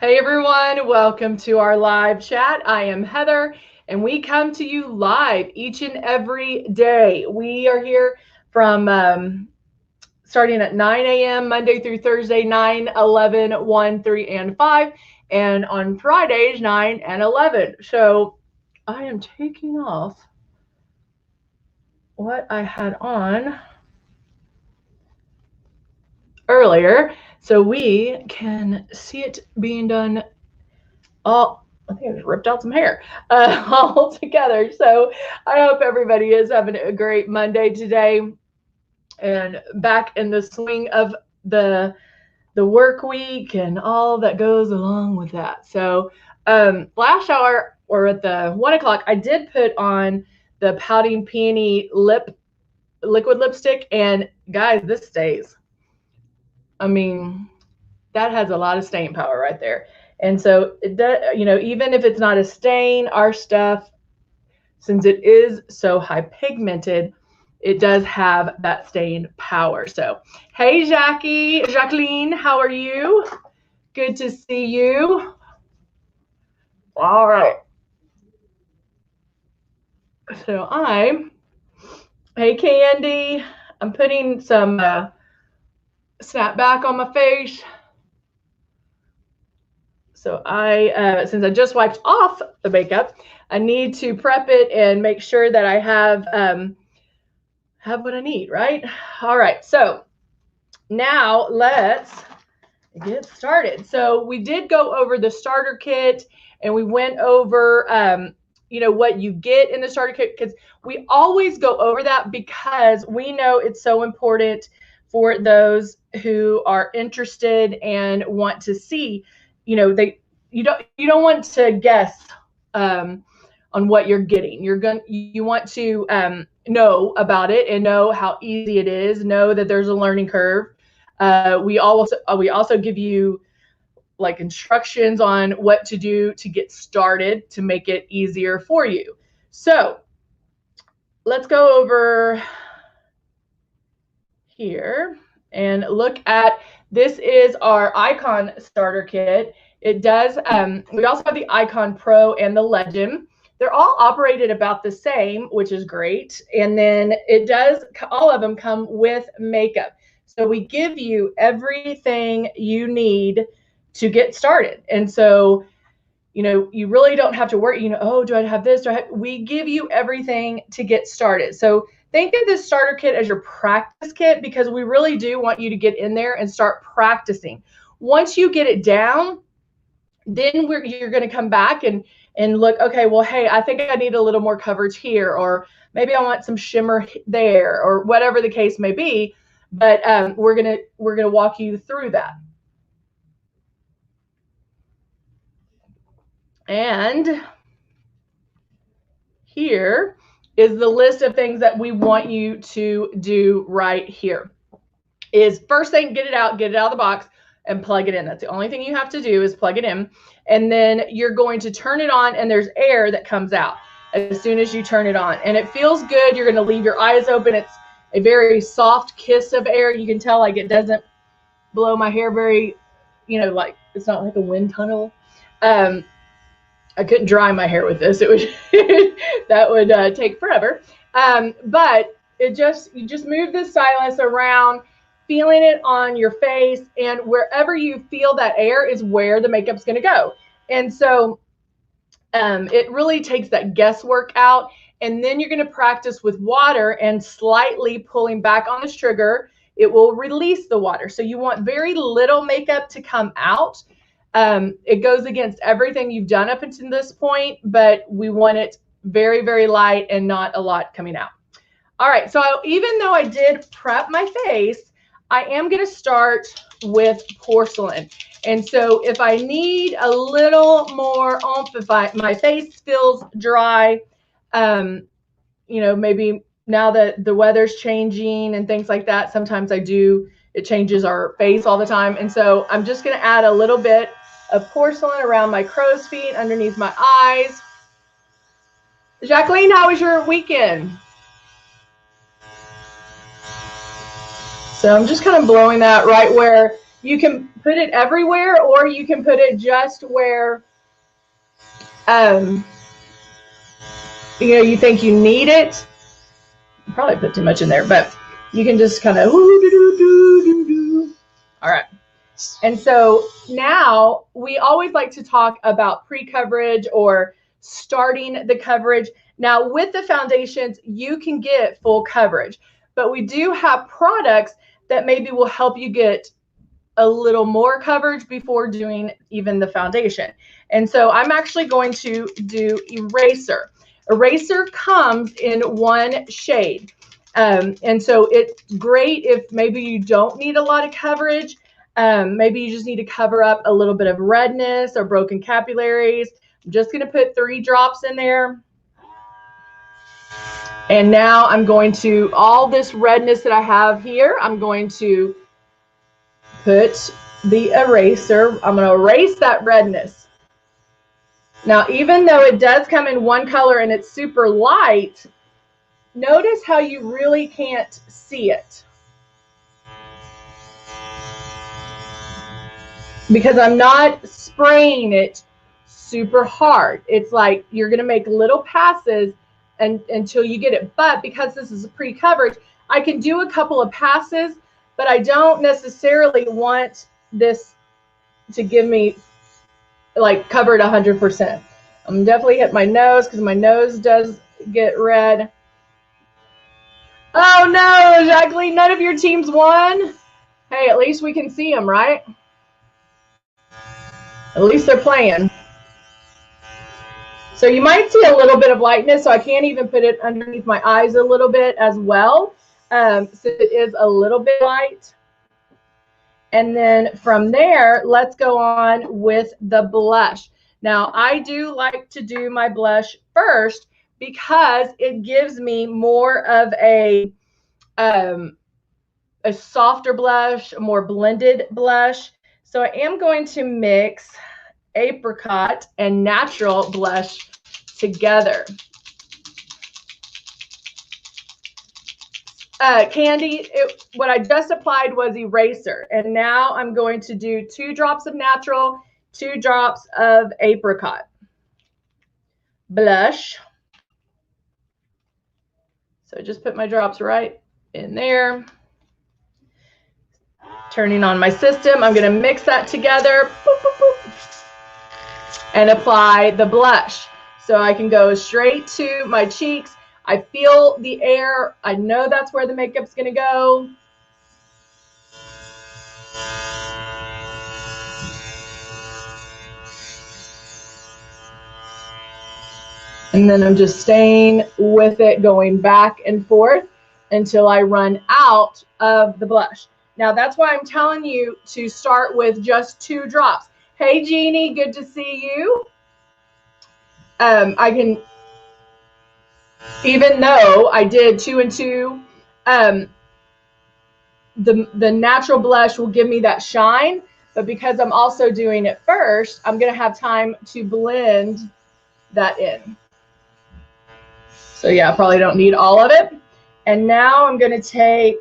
Hey everyone, welcome to our live chat. I am Heather, and we come to you live each and every day. We are here from starting at 9 a.m. Monday through Thursday, 9, 11, 1, 3, and 5, and on Fridays, 9 and 11. So I am taking off what I had on earlier so we can see it being done all. I think I just ripped out some hair all together. So I hope everybody is having a great Monday today and back in the swing of the the work week and all that goes along with that. So last hour or at the 1 o'clock, I did put on the Pouting Peony liquid lipstick, and guys, this stays. I mean, that has a lot of staying power right there. And so it does, even if it's not a stain, our stuff, since it is so high pigmented, it does have that staying power. So, hey Jacqueline, how are you? Good to see you. All right. So hey Candy, I'm putting some snapback on my face. So since I just wiped off the makeup, I need to prep it and make sure that I have what I need, right? All right, so now let's get started. So we did go over the starter kit, and we went over what you get in the starter kit, because we always go over that because we know it's so important for those who are interested and want to see. You don't want to guess on what you're getting. You want to know about it and know how easy it is. Know that there's a learning curve. We also give you like instructions on what to do to get started to make it easier for you. So let's go over here and look at, this is our Icon starter kit. It does, we also have the Icon Pro and the Legend. They're all operated about the same, which is great. And then all of them come with makeup. So we give you everything you need to get started. And so, you really don't have to worry, oh, do I have this? We give you everything to get started. So think of this starter kit as your practice kit, because we really do want you to get in there and start practicing. Once you get it down, then you're going to come back and look, okay, well, hey, I think I need a little more coverage here, or maybe I want some shimmer there, or whatever the case may be. But we're gonna walk you through that. And here is the list of things that we want you to do right here. Is first thing, get it out of the box and plug it in. That's the only thing you have to do, is plug it in. And then you're going to turn it on, and there's air that comes out as soon as you turn it on. And it feels good. You're going to leave your eyes open. It's a very soft kiss of air. You can tell, like, it doesn't blow my hair very, like it's not like a wind tunnel. I couldn't dry my hair with this. It would that would take forever. But you just move the stylus around, feeling it on your face, and wherever you feel that air is where the makeup's going to go. And so it really takes that guesswork out. And then you're going to practice with water and slightly pulling back on this trigger. It will release the water. So you want very little makeup to come out. It goes against everything you've done up until this point, but we want it very, very light and not a lot coming out. All right, so even though I did prep my face, I am going to start with porcelain. And so if I need a little more oomph, if my face feels dry, maybe now that the weather's changing and things like that, sometimes it changes our face all the time. And so I'm just going to add a little bit of porcelain around my crow's feet, underneath my eyes. Jacqueline, how was your weekend? So I'm just kind of blowing that right where You can put it everywhere, or you can put it just where you think you need it. You probably put too much in there, but you can just kind of all right. And so now we always like to talk about pre-coverage or starting the coverage. Now with the foundations, you can get full coverage, but we do have products that maybe will help you get a little more coverage before doing even the foundation. And so I'm actually going to do eraser. Eraser comes in one shade. And so it's great if maybe you don't need a lot of coverage. Maybe you just need to cover up a little bit of redness or broken capillaries. I'm just going to put 3 drops in there. And now I'm going to, all this redness that I have here, I'm going to put the eraser. I'm going to erase that redness. Now, even though it does come in one color and it's super light, notice how you really can't see it. Because I'm not spraying it super hard. It's like you're going to make little passes until you get it. But because this is a pre-coverage, I can do a couple of passes, but I don't necessarily want this to give me like covered 100%. I'm definitely hit my nose because my nose does get red. Oh no, Jacqueline, none of your teams won. Hey, at least we can see them, right? At least they're playing. So you might see a little bit of lightness, so I can't even put it underneath my eyes a little bit as well, since it is a little bit light. And then from there, let's go on with the blush. Now, I do like to do my blush first because it gives me more of a softer blush, a more blended blush. So I am going to mix apricot and natural blush together. Candy, what I just applied was eraser, and now I'm going to do 2 drops of natural, 2 drops of apricot blush. So just put my drops right in there. Turning on my system, I'm going to mix that together, boop, boop, boop, and apply the blush. So I can go straight to my cheeks. I feel the air. I know that's where the makeup's going to go. And then I'm just staying with it, going back and forth until I run out of the blush. Now, that's why I'm telling you to start with just 2 drops. Hey, Jeannie, good to see you. I can, even though I did 2 and 2, the natural blush will give me that shine, but because I'm also doing it first, I'm going to have time to blend that in. So yeah, I probably don't need all of it. And now I'm going to take,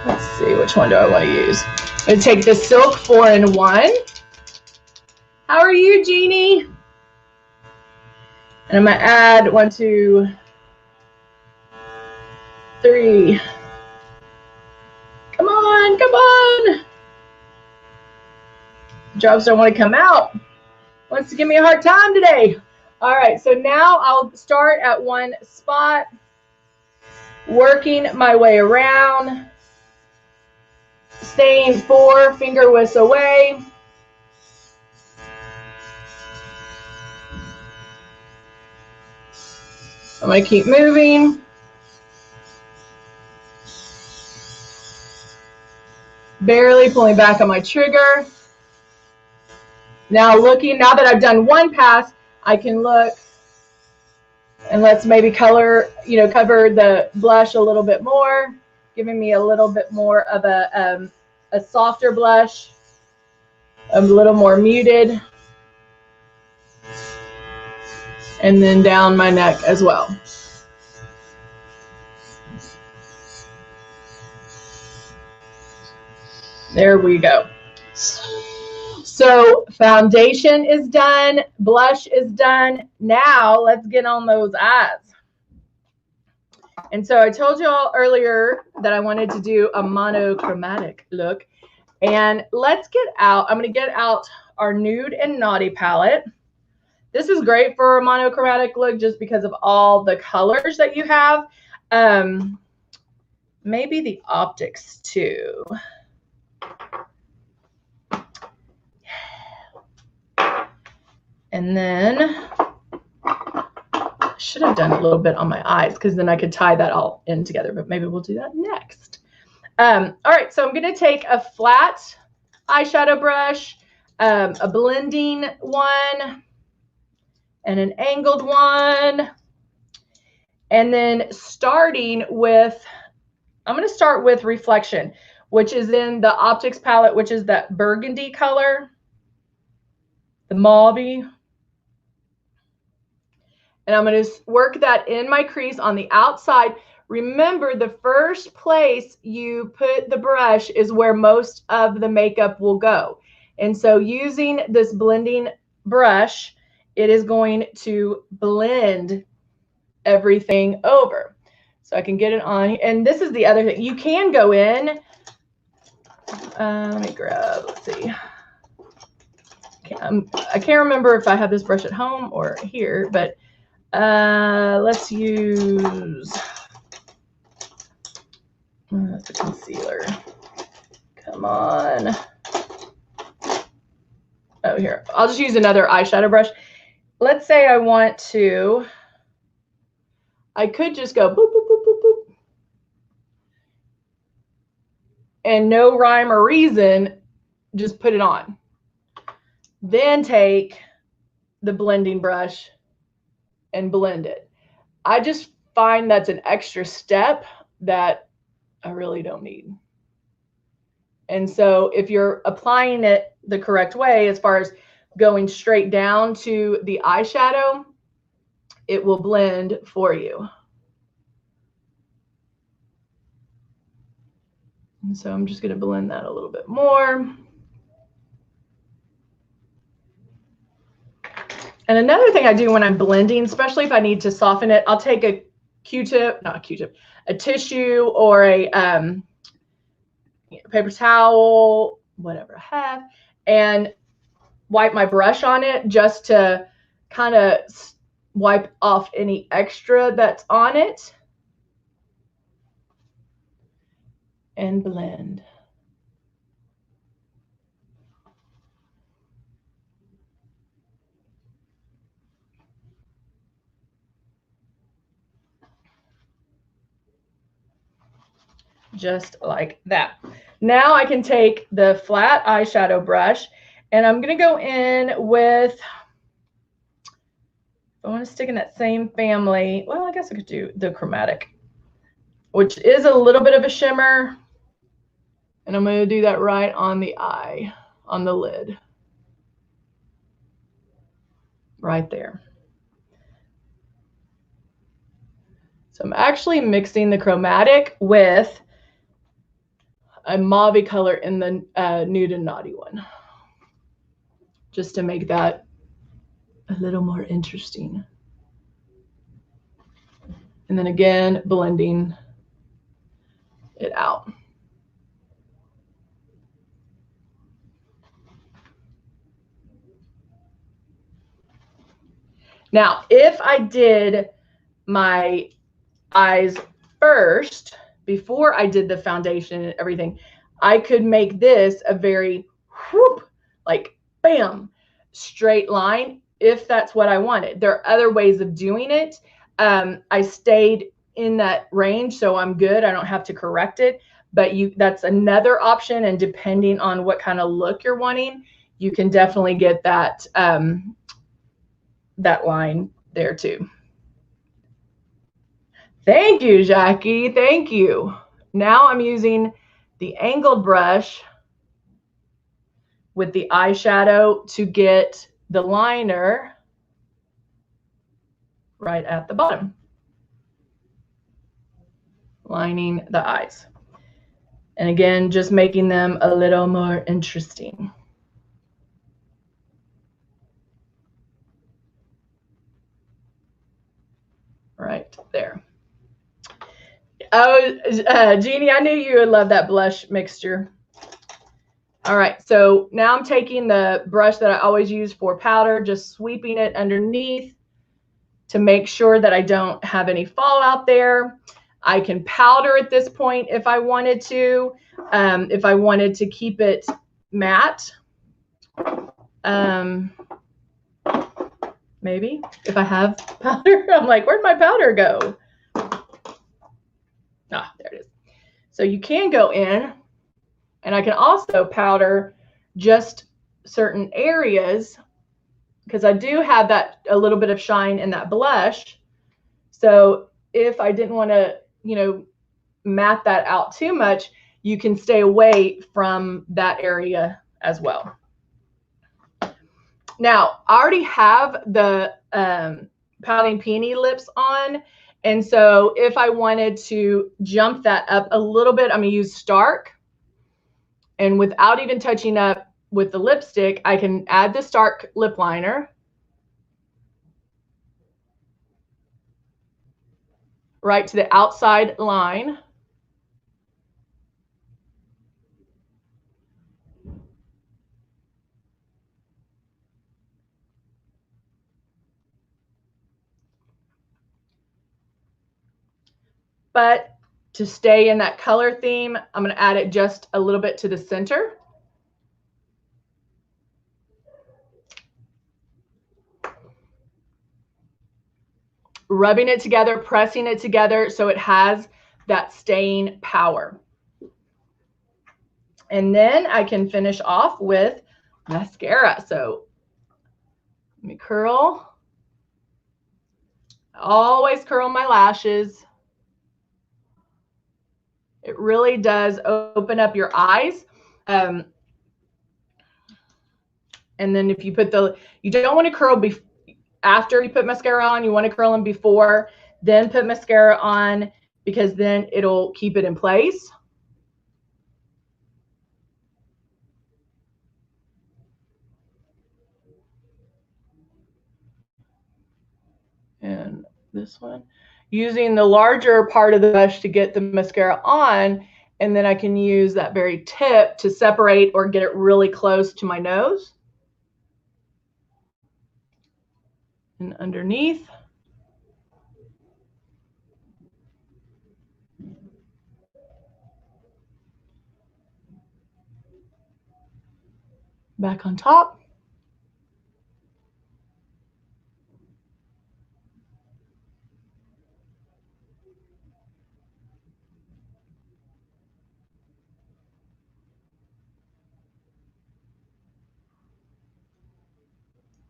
let's see, which one do I want to use? I'm going to take the Silk 4-in-1. How are you, Jeannie? And I'm going to add 1, 2, 3. Come on, come on. Drops don't want to come out. Wants to give me a hard time today. All right, so now I'll start at one spot, working my way around, staying 4 finger widths away. I'm going to keep moving. Barely pulling back on my trigger. Now now that I've done 1 pass, I can look and let's maybe cover the blush a little bit more, giving me a little bit more of a softer blush, a little more muted, and then down my neck as well. There we go. So foundation is done, blush is done. Now let's get on those eyes. And so I told y'all earlier that I wanted to do a monochromatic look. And let's get out, I'm going to get out our Nude and Naughty palette. This is great for a monochromatic look just because of all the colors that you have. Maybe the optics too. And then I should have done a little bit on my eyes because then I could tie that all in together, but maybe we'll do that next. All right, so I'm going to take a flat eyeshadow brush, a blending one, and an angled one. And then starting with, I'm going to start with Reflection, which is in the Optics palette, which is that burgundy color, the mauve. And I'm going to work that in my crease on the outside. Remember, the first place you put the brush is where most of the makeup will go. And so using this blending brush, it is going to blend everything over. So I can get it on. And this is the other thing. You can go in. Let me grab, let's see. I can't remember if I have this brush at home or here, but let's use the concealer. Come on. Oh, here. I'll just use another eyeshadow brush. Let's say I want to, I could just go boop, boop, boop, boop, boop. And no rhyme or reason, just put it on. Then take the blending brush and blend it. I just find that's an extra step that I really don't need. And so if you're applying it the correct way, as far as going straight down to the eyeshadow, it will blend for you. And so I'm just going to blend that a little bit more. And another thing I do when I'm blending, especially if I need to soften it, I'll take a Q-tip, not a Q-tip, a tissue or a paper towel, whatever I have, and wipe my brush on it just to kind of wipe off any extra that's on it and blend. Just like that. Now I can take the flat eyeshadow brush and I'm going to go in with, I want to stick in that same family. Well, I guess I could do the chromatic, which is a little bit of a shimmer. And I'm going to do that right on the eye, on the lid. Right there. So I'm actually mixing the chromatic with a mauve color in the Nude and Naughty one, just to make that a little more interesting. And then again, blending it out. Now, if I did my eyes first, before I did the foundation and everything, I could make this a very whoop, like bam, straight line if that's what I wanted. There are other ways of doing it. I stayed in that range, so I'm good. I don't have to correct it, but that's another option. And depending on what kind of look you're wanting, you can definitely get that, that line there too. Thank you, Jackie. Thank you. Now I'm using the angled brush with the eyeshadow to get the liner right at the bottom, lining the eyes. And again, just making them a little more interesting. Right there. Oh, Jeannie, I knew you would love that blush mixture. All right, so now I'm taking the brush that I always use for powder, just sweeping it underneath to make sure that I don't have any fallout there. I can powder at this point if I wanted to, if I wanted to keep it matte. Maybe if I have powder, I'm like, where'd my powder go? Ah, there it is. So you can go in, and I can also powder just certain areas because I do have that a little bit of shine in that blush. So if I didn't want to, you know, matte that out too much, you can stay away from that area as well. Now, I already have the Pouting Peony lips on. And so if I wanted to jump that up a little bit, I'm going to use Stark. And without even touching up with the lipstick, I can add the Stark lip liner. Right to the outside line. But to stay in that color theme, I'm going to add it just a little bit to the center. Rubbing it together, pressing it together so it has that staying power. And then I can finish off with mascara. So let me curl. I always curl my lashes. It really does open up your eyes. And then if you put you don't want to curl after you put mascara on, you want to curl them before, then put mascara on, because then it'll keep it in place. And this one, using the larger part of the brush to get the mascara on, and then I can use that very tip to separate or get it really close to my nose. And underneath. Back on top.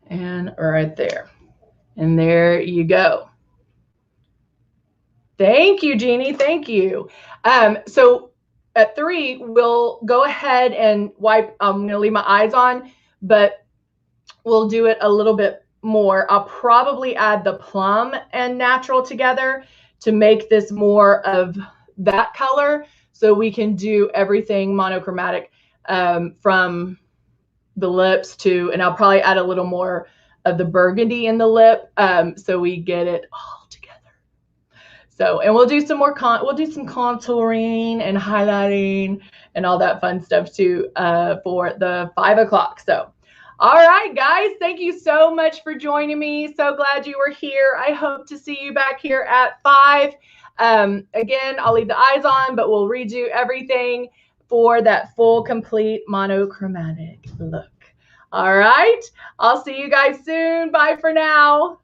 And right there. And there you go. Thank you, Jeannie. Thank you. So at 3, we'll go ahead and wipe. I'm going to leave my eyes on, but we'll do it a little bit more. I'll probably add the plum and natural together to make this more of that color, so we can do everything monochromatic from the lips to, and I'll probably add a little more of the burgundy in the lip, so we get it all together. So, and we'll do some more we'll do some contouring and highlighting and all that fun stuff too for the 5 o'clock. So, all right, guys, thank you so much for joining me. So glad you were here. I hope to see you back here at 5. Again, I'll leave the eyes on, but we'll redo everything for that full, complete monochromatic look. All right, I'll see you guys soon. Bye for now.